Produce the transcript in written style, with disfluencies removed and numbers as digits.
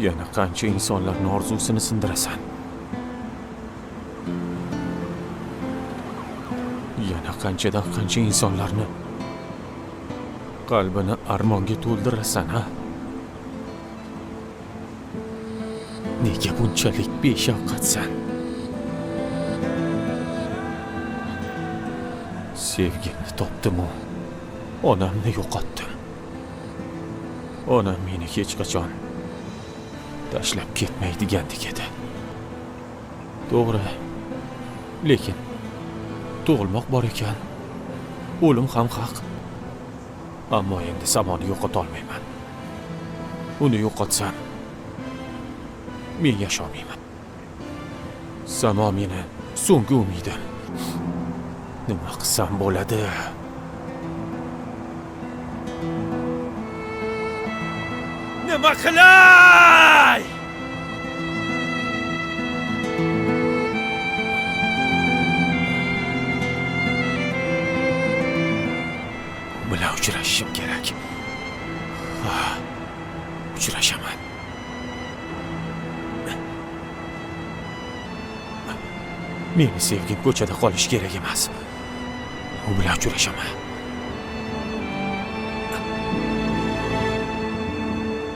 Yana qancha insonlarning orzusini sindirasan? Yana qanchadan qancha insonlarni qalbini armonga to'ldirasan, ha? Nega bunchalik beshafqatsan? Sevgimni topdim-u, onamni yo'qotdim. Onam meni hech qachon tashlab ketmaydigandek edi. To'g'ri, lekin tug'ilmoq bor ekan, o'lim ham haq. Ammo endi Samoni yo'qota olmayman. Uni yo'qotsam, men yasholmayman. Samo meni so'nggi umidim. Nima qilsam bo'ladi? Nima qilay? U bilan uchrashishim kerak. Uchrashaman. Meni sevgim ko'chada qolish kerak emas. U bilan uchrashaman.